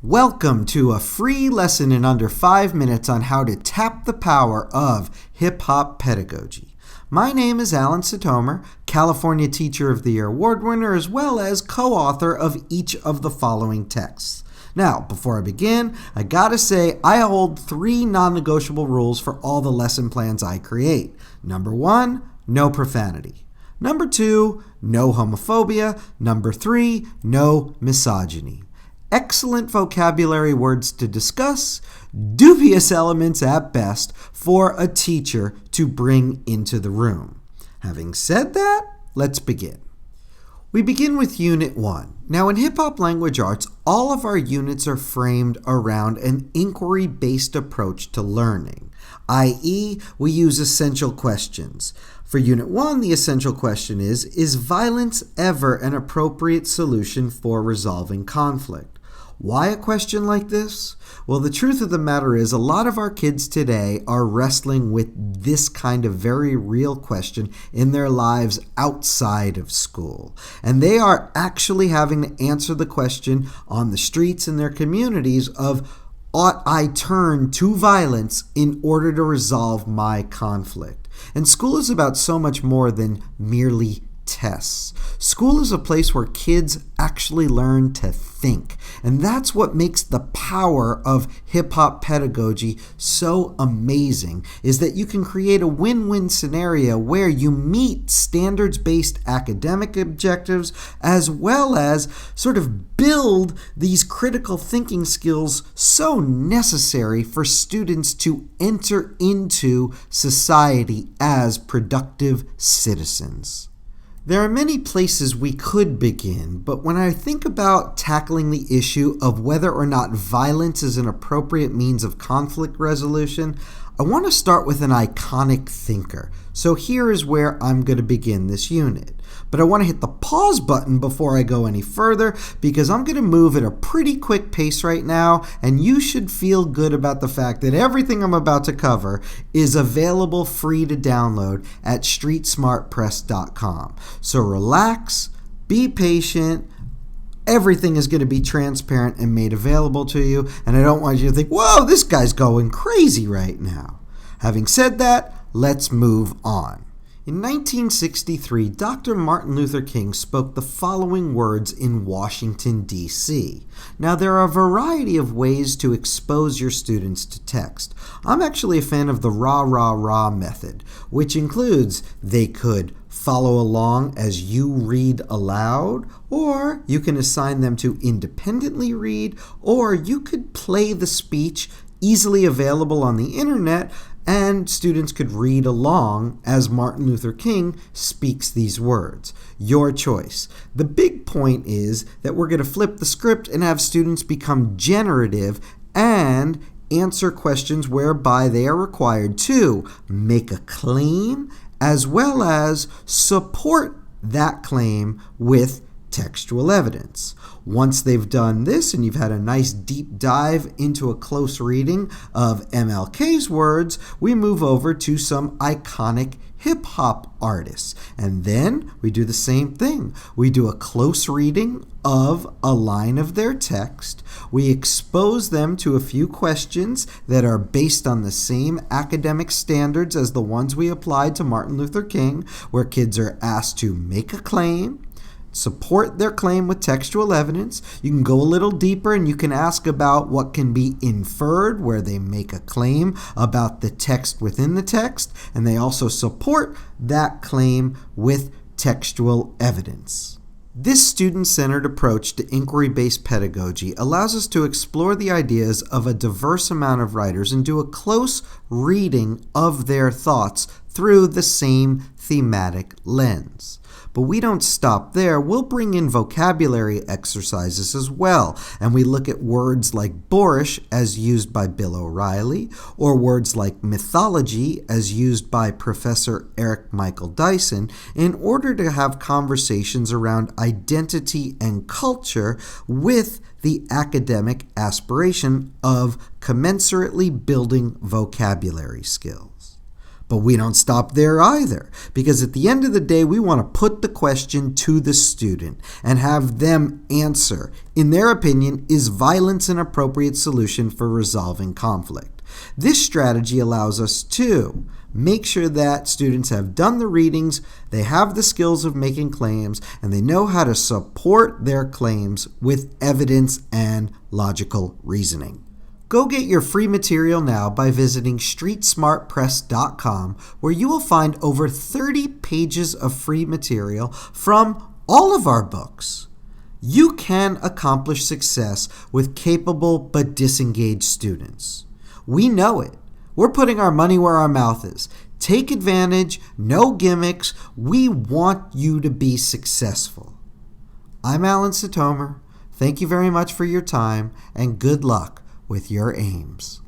Welcome to a free lesson in under 5 minutes on how to tap the power of hip-hop pedagogy. My name is Alan Sitomer, California Teacher of the Year Award winner, as well as co-author of each of the following texts. Now, before I begin, I gotta say I hold 3 non-negotiable rules for all the lesson plans I create. Number 1, no profanity. Number 2, no homophobia. Number 3, no misogyny. Excellent vocabulary words to discuss, dubious elements at best for a teacher to bring into the room. Having said that, let's begin. We begin with Unit 1. Now, in hip-hop language arts, all of our units are framed around an inquiry-based approach to learning, i.e., we use essential questions. For Unit 1, the essential question is violence ever an appropriate solution for resolving conflict? Why a question like this? Well, the truth of the matter is a lot of our kids today are wrestling with this kind of very real question in their lives outside of school. And they are actually having to answer the question on the streets in their communities of, ought I turn to violence in order to resolve my conflict? And school is about so much more than merely tests. School is a place where kids actually learn to think. And that's what makes the power of hip-hop pedagogy so amazing, is that you can create a win-win scenario where you meet standards-based academic objectives as well as sort of build these critical thinking skills so necessary for students to enter into society as productive citizens. There are many places we could begin, but when I think about tackling the issue of whether or not violence is an appropriate means of conflict resolution, I want to start with an iconic thinker. So here is where I'm going to begin this unit. But I want to hit the pause button before I go any further because I'm going to move at a pretty quick pace right now, and you should feel good about the fact that everything I'm about to cover is available free to download at streetsmartpress.com. So relax, be patient. Everything is going to be transparent and made available to you, and I don't want you to think, whoa, this guy's going crazy right now. Having said that, let's move on. In 1963, Dr. Martin Luther King spoke the following words in Washington, D.C. Now, there are a variety of ways to expose your students to text. I'm actually a fan of the rah method, which includes they could follow along as you read aloud, or you can assign them to independently read, or you could play the speech easily available on the internet, and students could read along as Martin Luther King speaks these words. Your choice. The big point is that we're going to flip the script and have students become generative and answer questions whereby they are required to make a claim as well as support that claim with textual evidence. Once they've done this and you've had a nice deep dive into a close reading of MLK's words, we move over to some iconic hip-hop artists. And then we do the same thing. We do a close reading of a line of their text. We expose them to a few questions that are based on the same academic standards as the ones we applied to Martin Luther King, where kids are asked to make a claim, support their claim with textual evidence. You can go a little deeper and you can ask about what can be inferred, where they make a claim about the text within the text, and they also support that claim with textual evidence. This student-centered approach to inquiry-based pedagogy allows us to explore the ideas of a diverse amount of writers and do a close reading of their thoughts through the same thematic lens. But we don't stop there. We'll bring in vocabulary exercises as well, and we look at words like boorish as used by Bill O'Reilly, or words like mythology as used by Professor Eric Michael Dyson, in order to have conversations around identity and culture with the academic aspiration of commensurately building vocabulary skills. But we don't stop there either, because at the end of the day, we want to put the question to the student and have them answer. In their opinion, is violence an appropriate solution for resolving conflict? This strategy allows us to make sure that students have done the readings, they have the skills of making claims, and they know how to support their claims with evidence and logical reasoning. Go get your free material now by visiting streetsmartpress.com, where you will find over 30 pages of free material from all of our books. You can accomplish success with capable but disengaged students. We know it. We're putting our money where our mouth is. Take advantage, no gimmicks. We want you to be successful. I'm Alan Sitomer. Thank you very much for your time, and good luck with your aims.